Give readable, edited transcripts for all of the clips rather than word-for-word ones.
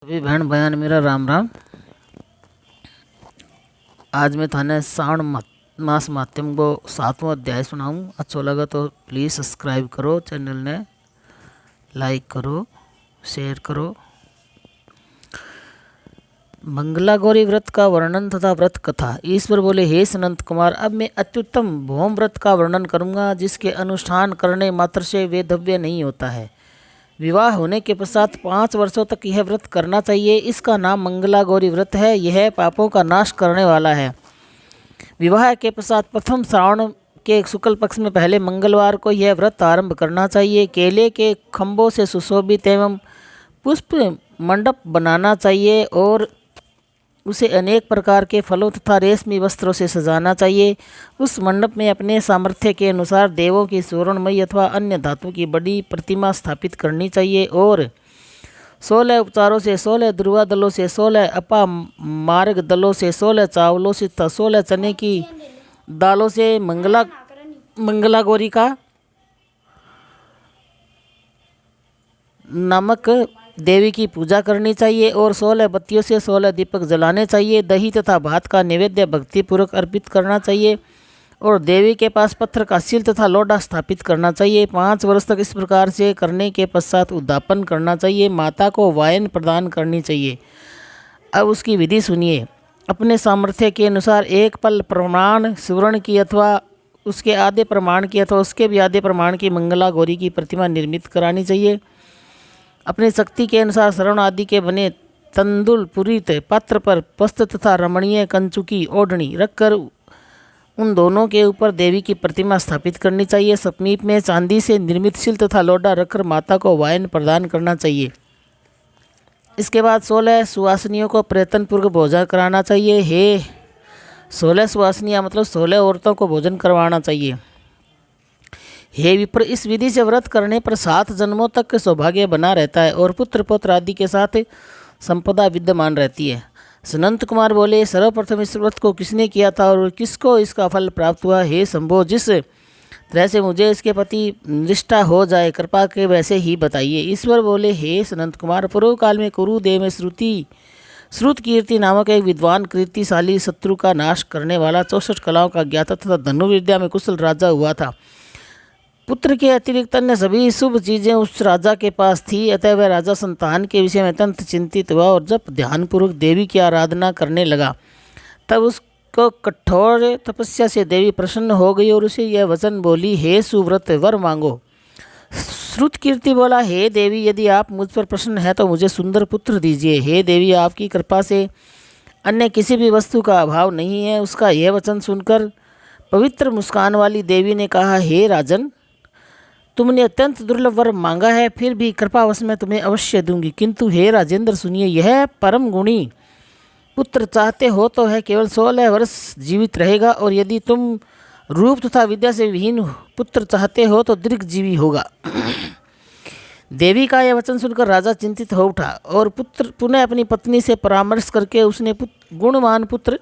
सभी बहन बयान मेरा राम राम। आज मैं थाने श्रावण मास माध्यम को 7वां अध्याय सुनाऊँ। अच्छा लगा तो प्लीज़ सब्सक्राइब करो, चैनल ने लाइक करो, शेयर करो। मंगला गौरी व्रत का वर्णन तथा व्रत कथा। ईश्वर बोले, हे सनंत कुमार, अब मैं अत्युत्तम भौम व्रत का वर्णन करूँगा, जिसके अनुष्ठान करने मात्र से वेदव्य नहीं होता है। विवाह होने के पश्चात 5 वर्षों तक यह व्रत करना चाहिए। इसका नाम मंगला गौरी व्रत है। यह पापों का नाश करने वाला है। विवाह के पश्चात प्रथम श्रावण के शुक्ल पक्ष में पहले मंगलवार को यह व्रत आरंभ करना चाहिए। केले के खंभों से सुशोभित एवं पुष्प मंडप बनाना चाहिए और उसे अनेक प्रकार के फलों तथा रेशमी वस्त्रों से सजाना चाहिए। उस मंडप में अपने सामर्थ्य के अनुसार देवों की स्वर्णमयी अथवा अन्य धातु की बड़ी प्रतिमा स्थापित करनी चाहिए और 16 उपचारों से, 16 दुर्वा दलों से, 16 अपा मार्ग दलों से, 16 चावलों से तथा 16 चने की दालों से मंगला गौरी का नामक देवी की पूजा करनी चाहिए और 16 बत्तियों से 16 दीपक जलाने चाहिए। दही तथा भात का नैवेद्य भक्तिपूर्वक अर्पित करना चाहिए और देवी के पास पत्थर का सील तथा लोटा स्थापित करना चाहिए। 5 वर्ष तक इस प्रकार से करने के पश्चात उद्यापन करना चाहिए। माता को वायन प्रदान करनी चाहिए। अब उसकी विधि सुनिए। अपने सामर्थ्य के अनुसार एक पल प्रमाण सुवर्ण की अथवा उसके आधे प्रमाण की अथवा उसके भी आधे प्रमाण की मंगला गौरी की प्रतिमा निर्मित करानी चाहिए। अपनी शक्ति के अनुसार शरण आदि के बने तंदुल पूरित पात्र पर वस्त्र तथा रमणीय कंचुकी ओढ़नी रखकर उन दोनों के ऊपर देवी की प्रतिमा स्थापित करनी चाहिए। समीप में चांदी से निर्मित शील तथा लोटा रखकर माता को वायन प्रदान करना चाहिए। इसके बाद 16 सुवासिनियों को प्रयत्नपूर्वक भोजन कराना चाहिए। 16 सुवासिनियाँ मतलब 16 औरतों को भोजन करवाना चाहिए। हे विप्र, इस विधि से व्रत करने पर 7 जन्मों तक सौभाग्य बना रहता है और पुत्र पौत्र आदि के साथ संपदा विद्यमान रहती है। सनंत कुमार बोले, सर्वप्रथम इस व्रत को किसने किया था और किसको इसका फल प्राप्त हुआ? हे शंभो, जिस तरह से मुझे इसके प्रति निष्ठा हो जाए, कृपा के वैसे ही बताइए। ईश्वर बोले, हे सनंत कुमार, पूर्व काल में कुरुदेव में श्रुत कीर्ति नामक एक विद्वान कीर्तिशाली शत्रु का नाश करने वाला 64 कलाओं का ज्ञाता तथा धनुर्विद्या में कुशल राजा हुआ था। पुत्र के अतिरिक्त अन्य सभी शुभ चीज़ें उस राजा के पास थी। अतः वह राजा संतान के विषय में अत्यंत चिंतित हुआ और जब ध्यानपूर्वक देवी की आराधना करने लगा तब उसको कठोर तपस्या से देवी प्रसन्न हो गई और उसे यह वचन बोली, हे सुव्रत, वर मांगो। श्रुत कीर्ति बोला, हे देवी, यदि आप मुझ पर प्रसन्न है तो मुझे सुंदर पुत्र दीजिए। हे देवी, आपकी कृपा से अन्य किसी भी वस्तु का अभाव नहीं है। उसका यह वचन सुनकर पवित्र मुस्कान वाली देवी ने कहा, हे राजन, तुमने अत्यंत दुर्लभ वर मांगा है, फिर भी कृपावश मैं तुम्हें अवश्य दूंगी। किंतु हे राजेंद्र, सुनिए, यह परम गुणी पुत्र चाहते हो तो है केवल 16 वर्ष जीवित रहेगा और यदि तुम रूप तथा विद्या से विहीन पुत्र चाहते हो तो दीर्घजीवी होगा। देवी का यह वचन सुनकर राजा चिंतित हो उठा और पुनः अपनी पत्नी से परामर्श करके उसने गुणवान पुत्र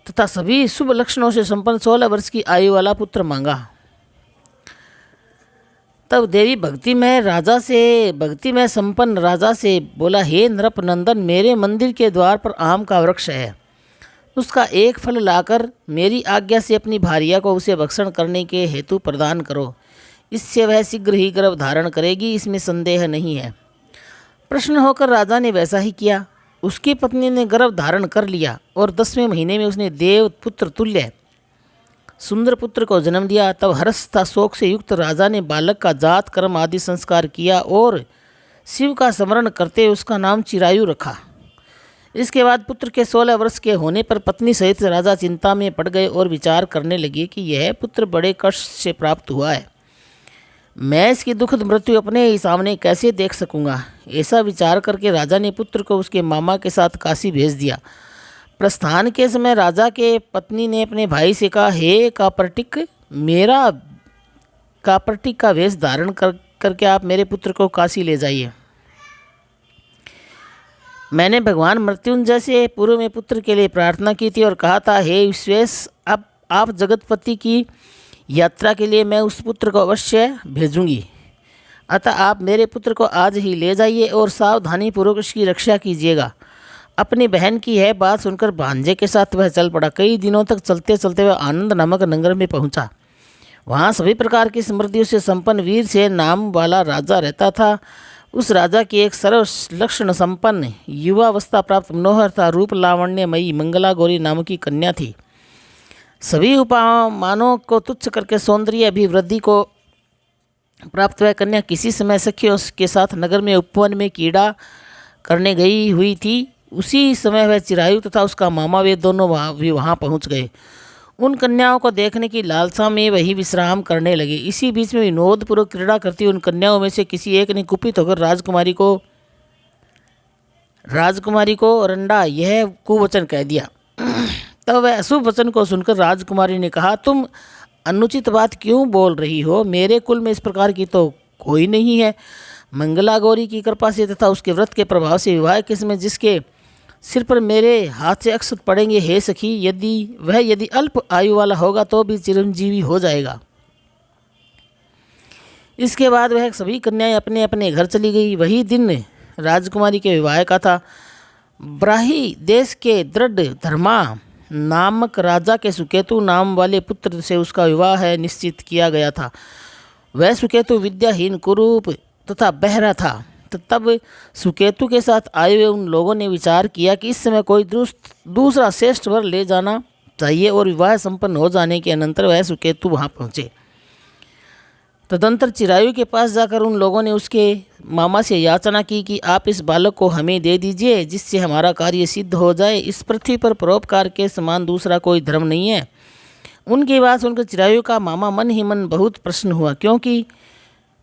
तथा सभी शुभ लक्षणों से संपन्न 16 वर्ष की आयु वाला पुत्र मांगा। तब देवी भक्ति में संपन्न राजा से बोला, हे नृप नंदन, मेरे मंदिर के द्वार पर आम का वृक्ष है। उसका एक फल लाकर मेरी आज्ञा से अपनी भार्या को उसे भक्षण करने के हेतु प्रदान करो। इससे वह शीघ्र ही गर्भ धारण करेगी, इसमें संदेह नहीं है। प्रसन्न होकर राजा ने वैसा ही किया। उसकी पत्नी ने गर्भ धारण कर लिया और 10वें महीने में उसने देव पुत्र तुल्य सुंदर पुत्र को जन्म दिया। तब हर्ष तथा शोक से युक्त राजा ने बालक का जात कर्म आदि संस्कार किया और शिव का स्मरण करते उसका नाम चिरायु रखा। इसके बाद पुत्र के 16 वर्ष के होने पर पत्नी सहित राजा चिंता में पड़ गए और विचार करने लगे कि यह पुत्र बड़े कष्ट से प्राप्त हुआ है। मैं इसकी दुखद मृत्यु अपने ही सामने कैसे देख सकूंगा? ऐसा विचार करके राजा ने पुत्र को उसके मामा के साथ काशी भेज दिया। प्रस्थान के समय राजा के पत्नी ने अपने भाई से कहा, हे कापरटिक, मेरा कापरटिक का वेश धारण करके आप मेरे पुत्र को काशी ले जाइए। मैंने भगवान मृत्युंजय से पूर्व में पुत्र के लिए प्रार्थना की थी और कहा था, हे विश्वेश, अब आप जगतपति की यात्रा के लिए मैं उस पुत्र को अवश्य भेजूंगी। अतः आप मेरे पुत्र को आज ही ले जाइए और सावधानी पूर्वक उसकी रक्षा कीजिएगा। अपनी बहन की यह बात सुनकर भांजे के साथ वह चल पड़ा। कई दिनों तक चलते चलते वह आनंद नामक नगर में पहुंचा। वहाँ सभी प्रकार की समृद्धियों से संपन्न वीर से नाम वाला राजा रहता था। उस राजा की एक सर्व लक्षण संपन्न युवावस्था प्राप्त मनोहर था रूप लावण्यमयी मंगला गौरी नाम की कन्या थी। सभी उपमानों को तुच्छ करके सौंदर्य अभिवृद्धि को प्राप्त वह कन्या किसी समय सखियों के साथ नगर में उपवन में कीड़ा करने गई हुई थी। उसी समय वह चिरायु तथा उसका मामा वे दोनों वहाँ पहुँच गए। उन कन्याओं को देखने की लालसा में वही विश्राम करने लगे। इसी बीच में विनोदपूर्वक क्रीड़ा करती उन कन्याओं में से किसी एक ने कुपित होकर राजकुमारी को रंडा यह कुवचन कह दिया। तब वह अशुभ वचन को सुनकर राजकुमारी ने कहा, तुम अनुचित बात क्यों बोल रही हो? मेरे कुल में इस प्रकार की तो कोई नहीं है। मंगला गौरी की कृपा से तथा उसके व्रत के प्रभाव से विवाह के समय जिसके सिर पर मेरे हाथ से अक्षत पड़ेंगे, हे सखी, यदि अल्प आयु वाला होगा तो भी चिरंजीवी हो जाएगा। इसके बाद वह सभी कन्याएं अपने अपने घर चली गई। वही दिन राजकुमारी के विवाह का था। ब्राही देश के दृढ़ धर्मा नामक राजा के सुकेतु नाम वाले पुत्र से उसका विवाह है निश्चित किया गया था। वह सुकेतु विद्याहीन कुरूप तथा बहरा था। तब सुकेतु के साथ आए हुए उन लोगों ने विचार किया कि इस समय कोई दूसरा श्रेष्ठ वर ले जाना चाहिए और विवाह संपन्न हो जाने के अनंतर वह सुकेतु वहाँ पहुँचे। तदंतर चिरायु के पास जाकर उन लोगों ने उसके मामा से याचना की कि आप इस बालक को हमें दे दीजिए जिससे हमारा कार्य सिद्ध हो जाए। इस पृथ्वी पर परोपकार के समान दूसरा कोई धर्म नहीं है। उनकी बात सुनकर चिरायु का मामा मन ही मन बहुत प्रसन्न हुआ, क्योंकि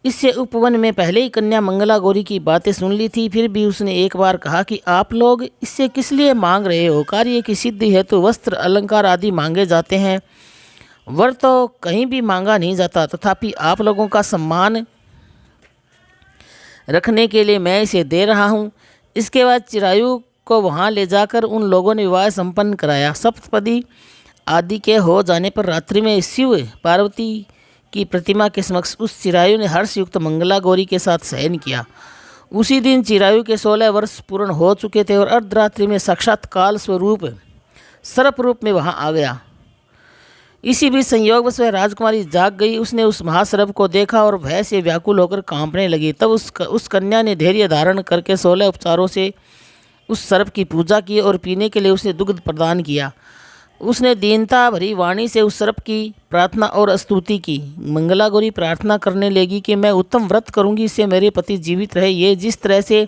इससे उपवन में पहले ही कन्या मंगला गौरी की बातें सुन ली थी। फिर भी उसने एक बार कहा कि आप लोग इससे किस लिए मांग रहे हो? कार्य की सिद्धि है तो वस्त्र अलंकार आदि मांगे जाते हैं, वर तो कहीं भी मांगा नहीं जाता। तथापि आप लोगों का सम्मान रखने के लिए मैं इसे दे रहा हूँ। इसके बाद चिरायु को वहाँ ले जाकर उन लोगों ने विवाह संपन्न कराया। सप्तपदी आदि के हो जाने पर रात्रि में शिव पार्वती की प्रतिमा के समक्ष उस चिरायु ने हर्षयुक्त मंगला गौरी के साथ शयन किया। उसी दिन चिरायु के 16 वर्ष पूर्ण हो चुके थे और अर्धरात्रि में साक्षात काल स्वरूप सर्प रूप में वहाँ आ गया। इसी बीच संयोगवश वह राजकुमारी जाग गई। उसने उस महासर्प को देखा और भय से व्याकुल होकर कांपने लगी। तब उस कन्या ने धैर्य धारण करके 16 उपचारों से उस सर्प की पूजा की और पीने के लिए उसे दुग्ध प्रदान किया। उसने दीनता भरी वाणी से उस सर्प की प्रार्थना और स्तुति की। मंगला गौरी प्रार्थना करने लगी कि मैं उत्तम व्रत करूंगी, इससे मेरे पति जीवित रहे। ये जिस तरह से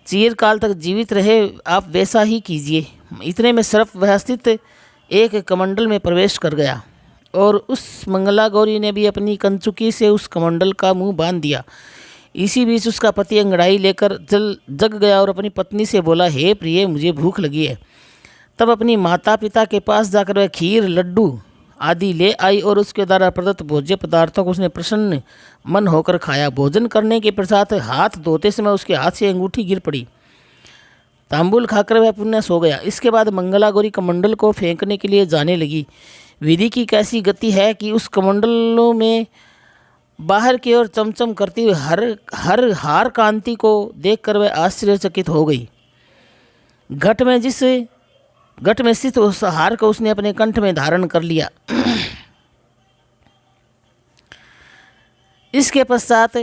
चिरकाल तक जीवित रहे आप वैसा ही कीजिए। इतने में सर्प वह स्थित एक कमंडल में प्रवेश कर गया और उस मंगला गौरी ने भी अपनी कंचुकी से उस कमंडल का मुंह बांध दिया। इसी बीच उसका पति अंगड़ाई लेकर जग गया और अपनी पत्नी से बोला, हे प्रिय, मुझे भूख लगी है। तब अपनी माता पिता के पास जाकर वह खीर लड्डू आदि ले आई और उसके द्वारा प्रदत्त भोज्य पदार्थों को उसने प्रसन्न मन होकर खाया। भोजन करने के पश्चात हाथ धोते समय उसके हाथ से अंगूठी गिर पड़ी। तांबुल खाकर वह पुण्य सो गया। इसके बाद मंगला गौरी कमंडल को फेंकने के लिए जाने लगी। विधि की कैसी गति है कि उस कमंडलों में बाहर की ओर चमचम करती हुई हर हार कांति को देखकर वह आश्चर्यचकित हो गई। घट में स्थित उस हार को उसने अपने कंठ में धारण कर लिया। इसके पश्चात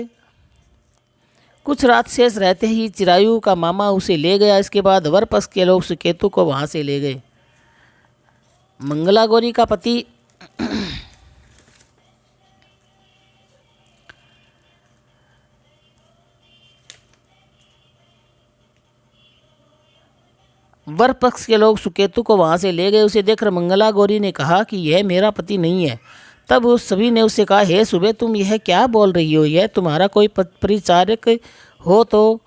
कुछ रात शेष रहते ही चिरायु का मामा उसे ले गया। इसके बाद वर पक्ष के लोग सुकेतु को वहां से ले गए। मंगला गौरी का पति वर पक्ष के लोग सुकेतु को वहां से ले गए। उसे देखकर मंगला गौरी ने कहा कि यह मेरा पति नहीं है। तब उस सभी ने उससे कहा, हे सुबह, तुम यह क्या बोल रही हो? यह तुम्हारा कोई परिचारक हो तो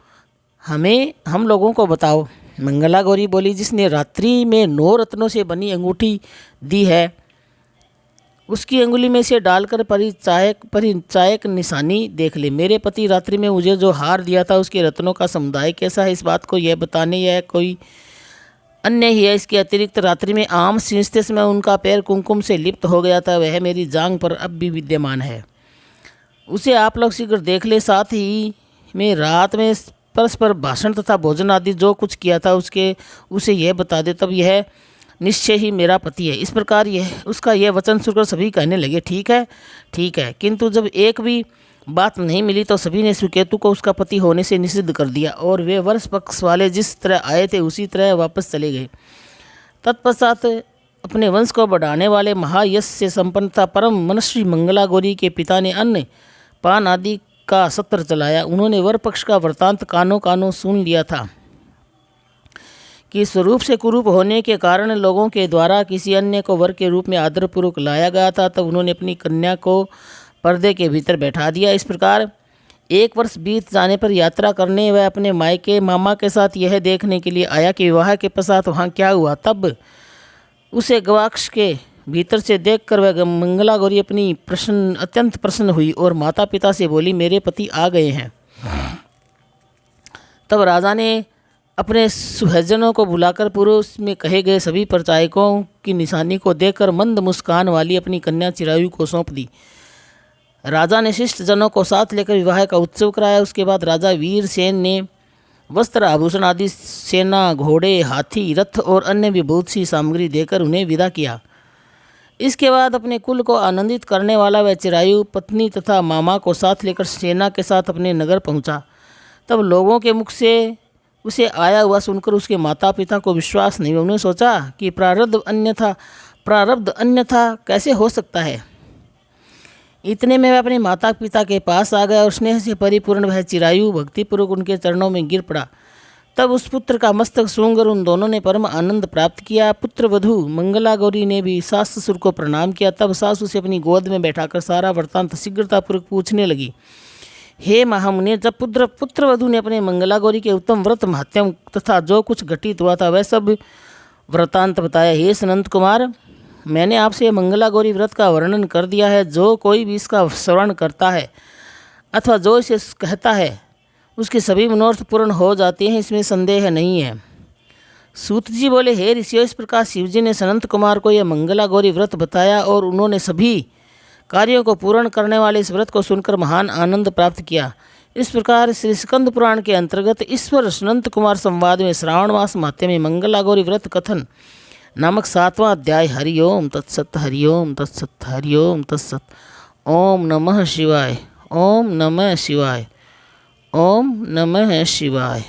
हम लोगों को बताओ। मंगला गौरी बोली, जिसने रात्रि में 9 रत्नों से बनी अंगूठी दी है उसकी अंगुली में से डालकर परिचायक निशानी देख ले। मेरे पति रात्रि में मुझे जो हार दिया था उसके रत्नों का समुदाय कैसा है, इस बात को यह बताने यह कोई अन्य ही है। इसके अतिरिक्त रात्रि में आम सींचते समय उनका पैर कुमकुम से लिप्त हो गया था, वह मेरी जांघ पर अब भी विद्यमान है। उसे आप लोग शीघ्र देख ले। साथ ही में रात में परस्पर भाषण तथा भोजन आदि जो कुछ किया था उसे यह बता दे, तब यह निश्चय ही मेरा पति है। इस प्रकार उसका यह वचन सुनकर सभी कहने लगे, ठीक है ठीक है। किंतु जब एक भी बात नहीं मिली तो सभी ने सुकेतु को उसका पति होने से निषिद्ध कर दिया और वे वर्ष पक्ष वाले जिस तरह आए थे उसी तरह वापस चले गए। तत्पश्चात अपने वंश को बढ़ाने वाले महायश से संपन्न था परम मनस्वी मंगला गौरी के पिता ने अन्न पान आदि का सत्र चलाया। उन्होंने वर पक्ष का वृतांत कानों कानों सुन लिया था कि स्वरूप से कुरूप होने के कारण लोगों के द्वारा किसी अन्य को वर के रूप में आदरपूर्वक लाया गया था। तब उन्होंने अपनी कन्या को पर्दे के भीतर बैठा दिया। इस प्रकार 1 वर्ष बीत जाने पर यात्रा करने वह अपने मायके मामा के साथ यह देखने के लिए आया कि विवाह के पश्चात वहाँ क्या हुआ। तब उसे गवाक्ष के भीतर से देखकर वह मंगला गौरी अत्यंत प्रसन्न हुई और माता पिता से बोली, मेरे पति आ गए हैं। तब राजा ने अपने सुहजनों को बुलाकर पूर्व में कहे गए सभी परिचायकों की निशानी को देखकर मंद मुस्कान वाली अपनी कन्या चिरायु को सौंप दी। राजा ने शिष्ट जनों को साथ लेकर विवाह का उत्सव कराया। उसके बाद राजा वीर सेन ने वस्त्र आभूषण आदि सेना घोड़े हाथी रथ और अन्य भी बहुत सी सामग्री देकर उन्हें विदा किया। इसके बाद अपने कुल को आनंदित करने वाला वह चिरायु पत्नी तथा मामा को साथ लेकर सेना के साथ अपने नगर पहुंचा। तब लोगों के मुख से उसे आया हुआ सुनकर उसके माता पिता को विश्वास नहीं हुआ। उन्होंने सोचा कि प्रारब्ध अन्यथा कैसे हो सकता है। इतने में वह अपने माता पिता के पास आ गया और स्नेह से परिपूर्ण वह चिरायु भक्तिपूर्वक उनके चरणों में गिर पड़ा। तब उस पुत्र का मस्तक सूंघकर उन दोनों ने परम आनंद प्राप्त किया। पुत्र वधू मंगला गौरी ने भी सास ससुर को प्रणाम किया। तब सास उसे अपनी गोद में बैठाकर सारा वृत्तांत शीघ्रतापूर्वक पूछने लगी। हे महामुनि, जब पुत्र वधू ने अपने मंगला गौरी के उत्तम व्रत महत्म तथा जो कुछ घटित हुआ था वह सब वृत्तांत बताया। हे सनंत कुमार, मैंने आपसे मंगला गौरी व्रत का वर्णन कर दिया है। जो कोई भी इसका श्रवण करता है अथवा जो इसे कहता है उसके सभी मनोरथ पूर्ण हो जाते हैं, इसमें संदेह नहीं है। सूत जी बोले, हे ऋषियों, इस प्रकार शिवजी ने सनंत कुमार को यह मंगला गौरी व्रत बताया और उन्होंने सभी कार्यों को पूर्ण करने वाले इस व्रत को सुनकर महान आनंद प्राप्त किया। इस प्रकार श्री स्कंद पुराण के अंतर्गत ईश्वर सनंत कुमार संवाद में श्रावण मास मात्य में मंगला गौरी व्रत कथन नामक 7वां अध्याय। हरिओम तत्सत, हरिओम तत्सत, हरिओम तत्सत। ओम नमः शिवाय, ओम नमः शिवाय, ओम नमः शिवाय।